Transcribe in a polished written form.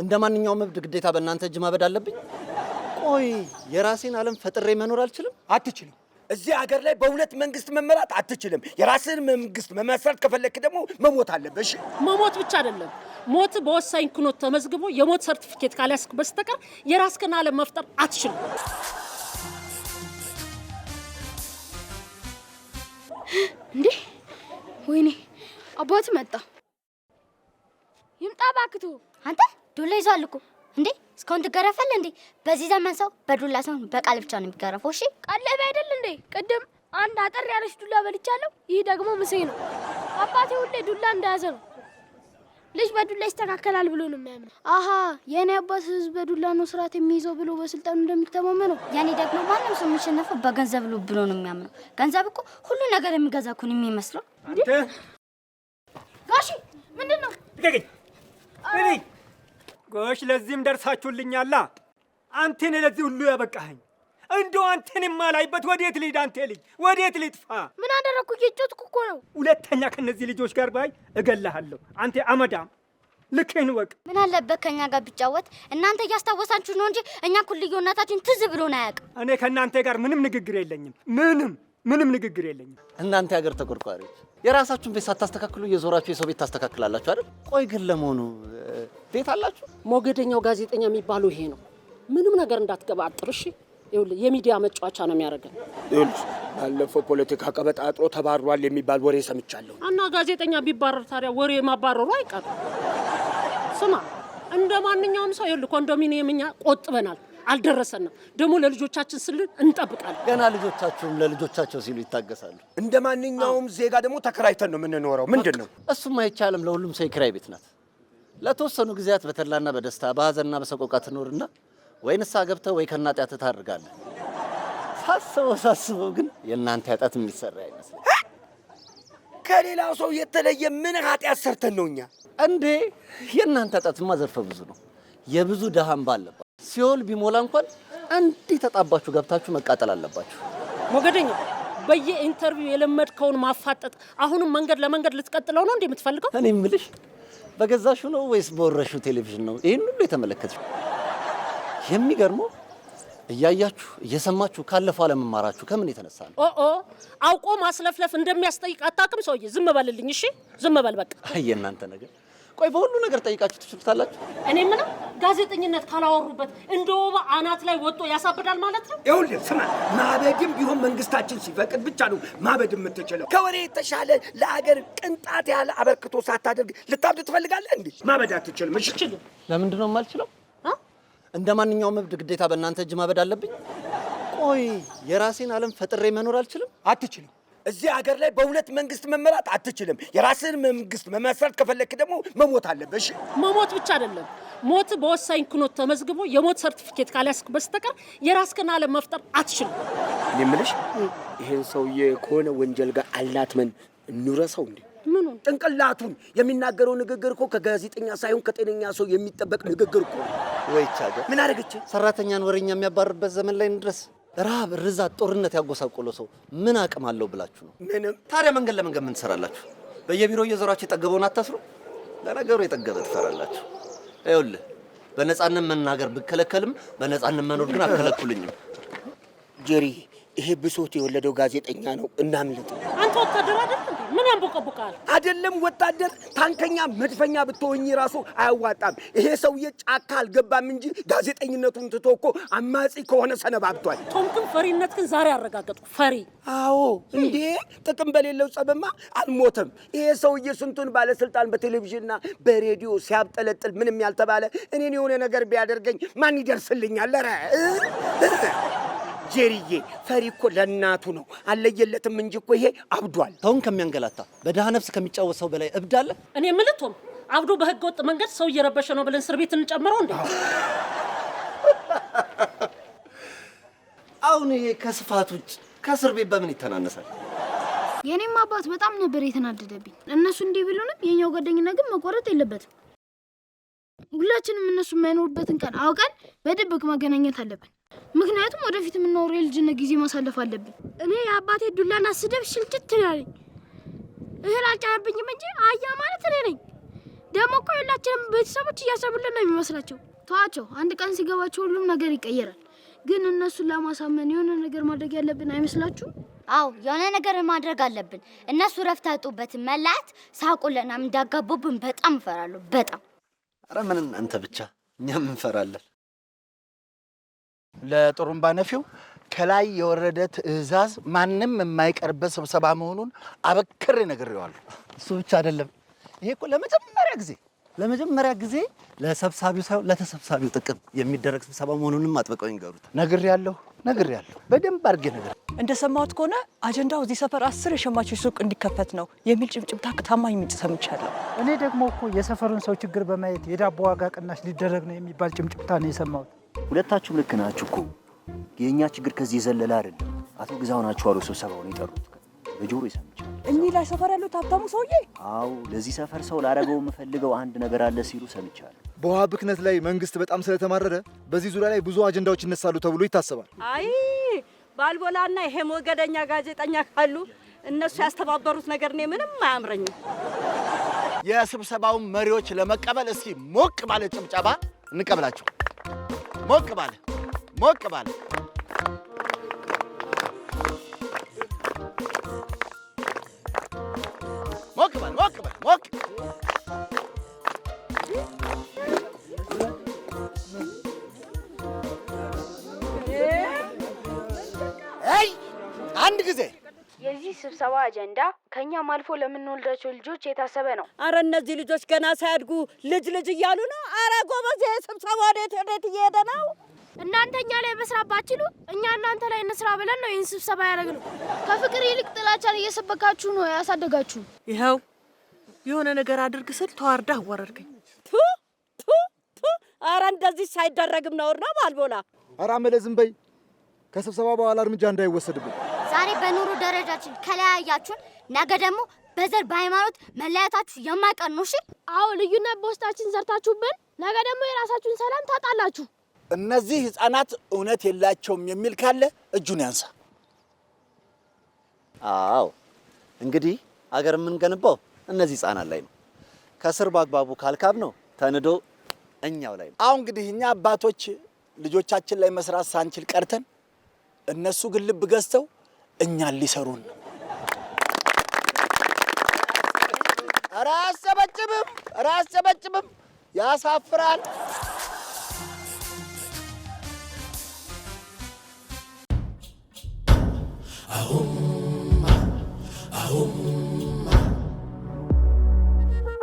እንደማንኛውም እብድ ግዴታ በእናንተ እጅ ማበድ አለብኝ? ቆይ የራሴን ዓለም ፈጥሬ መኖር አልችልም? አትችልም። እዚህ ሀገር ላይ በሁለት መንግስት መመራት አትችልም። የራስን መንግስት መመስረት ከፈለክ ደግሞ መሞት አለብሽ። መሞት ብቻ አይደለም፣ ሞት በወሳኝ ኩነት ተመዝግቦ የሞት ሰርቲፊኬት ካልያዝክ በስተቀር የራስህን ዓለም መፍጠር አትችልም። እንዴ ወይኔ አባት መጣ። ይምጣ ባክቱ። አንተ ዱላ ይዟል እኮ እንዴ! እስካሁን ትገረፋለህ እንዴ? በዚህ ዘመን ሰው በዱላ ሳይሆን በቃል ብቻ ነው የሚገረፈው። እሺ ቀለብ አይደል እንዴ? ቅድም አንድ አጠር ያለች ዱላ በልቻለሁ። ይህ ደግሞ ምሴ ነው። አባቴ ሁሌ ዱላ እንደያዘ ነው። ልጅ በዱላ ይስተካከላል ብሎ ነው የሚያምነው። አሃ የኔ አባት ህዝብ በዱላ ነው ስርዓት የሚይዘው ብሎ በስልጣኑ እንደሚተማመነው፣ ያኔ ደግሞ ማንም ሰው የሚሸነፈው በገንዘብ ነው ብሎ ነው የሚያምነው። ገንዘብ እኮ ሁሉ ነገር የሚገዛ እኮ ነው የሚመስለው። አንተ ጋሺ ምንድነው? ልቀቀኝ! እኔ ጎሽ ለዚህም ደርሳችሁልኛላ። አንተን ለዚህ ሁሉ ያበቃኸኝ እንደው አንተን የማላይበት ወዴት ልሂድ? አንተ ልጅ ወዴት ልጥፋ? ምን አደረኩ? እየጮትኩ እኮ ነው። ሁለተኛ ከነዚህ ልጆች ጋር ባይ እገልሃለሁ። አንተ አመዳም ልኬን ወቅ። ምን አለበት ከኛ ጋር ቢጫወት? እናንተ እያስታወሳችሁ ነው እንጂ እኛ ኩልዮናታችን ትዝ ብሎን አያውቅም። እኔ ከእናንተ ጋር ምንም ንግግር የለኝም። ምንም ንግግር የለኝም። እናንተ ሀገር ተቆርቋሪዎች የራሳችሁን ቤት ሳታስተካክሉ የዞራችሁ የሰው ቤት ታስተካክላላችሁ አይደል? ቆይ ግን ለመሆኑ ቤት አላችሁ? ሞገደኛው ጋዜጠኛ የሚባለው ይሄ ነው። ምንም ነገር እንዳትገባ አጥርሽ። ይኸውልህ የሚዲያ መጫወቻ ነው የሚያደርገን። ይኸውልሽ ባለፈው ፖለቲካ ቀበጣጥሮ ተባሯል የሚባል ወሬ ሰምቻለሁ። እና ጋዜጠኛ ቢባረር ታዲያ ወሬ ማባረሩ አይቀርም። ስማ እንደ ማንኛውም ሰው ይኸውልህ ኮንዶሚኒየም እኛ ቆጥበናል፣ አልደረሰንም። ደግሞ ለልጆቻችን ስል እንጠብቃለን። ገና ልጆቻችሁም ለልጆቻቸው ሲሉ ይታገሳሉ። እንደ ማንኛውም ዜጋ ደግሞ ተከራይተን ነው የምንኖረው። ምንድን ነው እሱም አይቻልም። ለሁሉም ሰው የኪራይ ቤት ናት። ለተወሰኑ ጊዜያት በተድላና በደስታ በሀዘንና በሰቆቃ ትኖርና ወይ ንስሐ ገብተህ ወይ ከእናት ኃጢአትህ ታድርጋለህ። ሳስበው ግን የእናንተ ኃጢአት የሚሰራ አይመስልም። ከሌላው ሰው የተለየ ምን ኃጢአት ሰርተን ነው እኛ? እንዴ የእናንተ ኃጢአትማ ዘርፈ ብዙ ነው። የብዙ ድሃ እንባ አለባችሁ። ሲኦል ቢሞላ እንኳን እንዲህ ተጣባችሁ ገብታችሁ መቃጠል አለባችሁ። ሞገደኛ በየኢንተርቪው የለመድከውን ማፋጠጥ አሁንም መንገድ ለመንገድ ልትቀጥለው ነው እንዴ የምትፈልገው? እኔ የምልሽ በገዛሹ ነው ወይስ በወረሹ ቴሌቪዥን ነው ይሄን ሁሉ የተመለከትሽው? የሚገርመው እያያችሁ እየሰማችሁ ካለፈው አለመማራችሁ ከምን የተነሳ ነው? አውቆ ማስለፍለፍ እንደሚያስጠይቅ አታውቅም ሰውዬ። ዝም በልልኝ እሺ፣ ዝም በል በቃ። አይ የእናንተ ነገር። ቆይ በሁሉ ነገር ጠይቃችሁ ትችሉታላችሁ? እኔ ምን ጋዜጠኝነት ካላወሩበት እንደ ወባ አናት ላይ ወጥቶ ያሳብዳል ማለት ነው። ይኸውልህ ስማ፣ ማበድም ቢሆን መንግስታችን ሲፈቅድ ብቻ ነው ማበድ የምትችለው። ከወሬ የተሻለ ለአገር ቅንጣት ያለ አበርክቶ ሳታደርግ ልታብድ ትፈልጋለህ እንዴ? ማበድ አትችልም። እሺ ለምንድን ነው የማልችለው? እንደ ማንኛውም እብድ ግዴታ በእናንተ እጅ ማበድ አለብኝ? ቆይ የራሴን ዓለም ፈጥሬ መኖር አልችልም? አትችልም። እዚህ ሀገር ላይ በሁለት መንግስት መመራት አትችልም። የራስን መንግስት መመስረት ከፈለክ ደግሞ መሞት አለብሽ። መሞት ብቻ አይደለም፣ ሞት በወሳኝ ኩነት ተመዝግቦ የሞት ሰርቲፊኬት ካልያዝክ በስተቀር የራስህን ዓለም መፍጠር አትችልም። እኔ የምልሽ ይሄን ሰውዬ ከሆነ ወንጀል ጋር አላትመን እንውረሰው እንዴ? ምኑ ጭንቅላቱን የሚናገረው ንግግር እኮ ከጋዜጠኛ ሳይሆን ከጤነኛ ሰው የሚጠበቅ ንግግር እኮ። ወይ ቻገ ምን አደረገች? ሰራተኛን ወሬኛ የሚያባርርበት ዘመን ላይ እንድረስ። ራብ፣ ርዛት፣ ጦርነት ያጎሳቆለው ሰው ምን አቅም አለው ብላችሁ ነው? ምንም። ታዲያ መንገድ ለመንገድ ምን ትሰራላችሁ? በየቢሮው እየዞራችሁ የጠገበውን አታስሩ? ለነገሩ የጠገበ ትሰራላችሁ። ይኸውልህ በነፃነት መናገር ብከለከልም በነፃነት መኖር ግን አከለክሉኝም። ጄሪ ይሄ ብሶት የወለደው ጋዜጠኛ ነው። እናምልጥ። አንተ ወታደር አይደል? ምን ያንቦቀቦቃል? አይደለም ወታደር፣ ታንከኛ፣ መድፈኛ ብትሆኚ ራሱ አያዋጣም። ይሄ ሰውዬ ጫካ አልገባም እንጂ ጋዜጠኝነቱን ትቶ እኮ አማጺ ከሆነ ሰነባብቷል። ቶምክን ፈሪነትህን ዛሬ አረጋገጡ። ፈሪ? አዎ እንዴ! ጥቅም በሌለው ጸብማ አልሞተም። ይሄ ሰውዬ ስንቱን ባለስልጣን በቴሌቪዥንና በሬዲዮ ሲያብጠለጥል ምንም ያልተባለ እኔን የሆነ ነገር ቢያደርገኝ ማን ይደርስልኛል? ኧረ ጄሪዬ ፈሪ እኮ ለእናቱ ነው። አለየለትም እንጂ እኮ ይሄ አብዷል። ተውን ከሚያንገላታ በድሃ ነፍስ ከሚጫወት ሰው በላይ እብድ አለ? እኔ የምልህ ቶም አብዶ በህገ ወጥ መንገድ ሰው እየረበሸ ነው ብለን እስር ቤት እንጨምረው እንዴ? አሁን ይሄ ከስፋት ውጭ ከእስር ቤት በምን ይተናነሳል? የኔም አባት በጣም ነበር የተናደደብኝ። እነሱ እንዲህ ቢሉንም የኛው ጓደኝነት ግን መቆረጥ የለበትም። ሁላችንም እነሱ የማይኖርበትን ቀን አውቀን በድብቅ መገናኘት አለብን። ምክንያቱም ወደፊት የምንኖረው የልጅነት ጊዜ ማሳለፍ አለብን። እኔ የአባቴ ዱላና ስድብ ሽልችት ያለኝ እህል አልጫነብኝም እንጂ አያ ማለት እኔ ነኝ። ደግሞ እኮ ሁላችንም ቤተሰቦች እያሰቡልን ነው የሚመስላቸው። ተዋቸው፣ አንድ ቀን ሲገባቸው ሁሉም ነገር ይቀየራል። ግን እነሱን ለማሳመን የሆነ ነገር ማድረግ ያለብን አይመስላችሁም? አዎ የሆነ ነገር ማድረግ አለብን። እነሱ ረፍት ያጡበትን መላት ሳቁልና እንዳጋቡብን በጣም እፈራለሁ። በጣም ኧረ ምን አንተ ብቻ እኛም እንፈራለን። ለጥሩምባ ነፊው ከላይ የወረደ ትዕዛዝ ማንም የማይቀርበት ስብሰባ መሆኑን አበክሬ ነግሬዋለሁ። እሱ ብቻ አይደለም፣ ይሄ እኮ ለመጀመሪያ ጊዜ ለሰብሳቢው ሳይሆን ለተሰብሳቢው ጥቅም የሚደረግ ስብሰባ መሆኑንም አጥብቀው ይንገሩት። ነግሬያለሁ። በደንብ አድርጌ ነገር እንደሰማሁት ከሆነ አጀንዳው እዚህ ሰፈር 10 የሸማቾች ሱቅ እንዲከፈት ነው የሚል ጭምጭምታ ከታማኝ ምንጭ ሰምቻለሁ። እኔ ደግሞ እኮ የሰፈሩን ሰው ችግር በማየት የዳቦ ዋጋ ቅናሽ ሊደረግ ነው የሚባል ጭምጭምታ ነው የሰማሁት። ሁለታችሁም ልክ ናችሁ እኮ። የኛ ችግር ከዚህ የዘለለ አይደለም። አቶ ግዛው ናቸው አሉ ስብሰባውን የጠሩት። በጆሮ ይሰምቻለሁ። እኚህ ላይ ሰፈር ያሉት ሀብታሙ ሰውዬ? አዎ፣ ለዚህ ሰፈር ሰው ላደረገው የምፈልገው አንድ ነገር አለ ሲሉ ሰምቻለሁ። በውሃ ብክነት ላይ መንግስት በጣም ስለተማረረ በዚህ ዙሪያ ላይ ብዙ አጀንዳዎች ይነሳሉ ተብሎ ይታሰባል። አይ ባልቦላና ይሄ ሞገደኛ ጋዜጠኛ ካሉ እነሱ ያስተባበሩት ነገር እኔ ምንም አያምረኝም። የስብሰባውን መሪዎች ለመቀበል እስቲ ሞቅ ባለ ጭብጨባ እንቀበላቸው። ሞቅ ባለ አንድ ጊዜ የዚህ ስብሰባ አጀንዳ ከኛም አልፎ ለምንወልዳቸው ልጆች የታሰበ ነው። አረ እነዚህ ልጆች ገና ሳያድጉ ልጅ እያሉ ነው። አረ ጎበዝ፣ ስብሰባ ወዴት እየሄደ ነው? እናንተ እኛ ላይ መስራት ባትችሉ እኛ እናንተ ላይ እንስራ ብለን ነው ይህን ስብሰባ ያደረግነው። ከፍቅር ይልቅ ጥላቻን እየሰበካችሁ ነው ያሳደጋችሁ። ይኸው የሆነ ነገር አድርግ ስል ተዋርዳ አዋረድከኝ። አረ እንደዚህ ሳይደረግም ነውር ነው ባልቦላ። ኧረ አመለ ዝም በይ። ከስብሰባ በኋላ እርምጃ እንዳይወሰድብን። ዛሬ በኑሮ ደረጃችን ከለያያችሁን፣ ነገ ደግሞ በዘር በሃይማኖት መለያየታችሁ የማይቀር ነው። እሺ? አዎ፣ ልዩነት በውስጣችን ዘርታችሁብን፣ ነገ ደግሞ የራሳችሁን ሰላም ታጣላችሁ። እነዚህ ህፃናት እውነት የላቸውም የሚል ካለ እጁን ያንሳ። አዎ እንግዲህ አገር የምንገነባው እነዚህ ህፃናት ላይ ነው። ከስር በአግባቡ ካልካብ ነው ተንዶ እኛው ላይ ነው። አሁን እንግዲህ እኛ አባቶች ልጆቻችን ላይ መስራት ሳንችል ቀርተን እነሱ ግን ልብ ገዝተው እኛን ሊሰሩን። ኧረ አያስጨበጭብም፣ ያሳፍራል። አሁን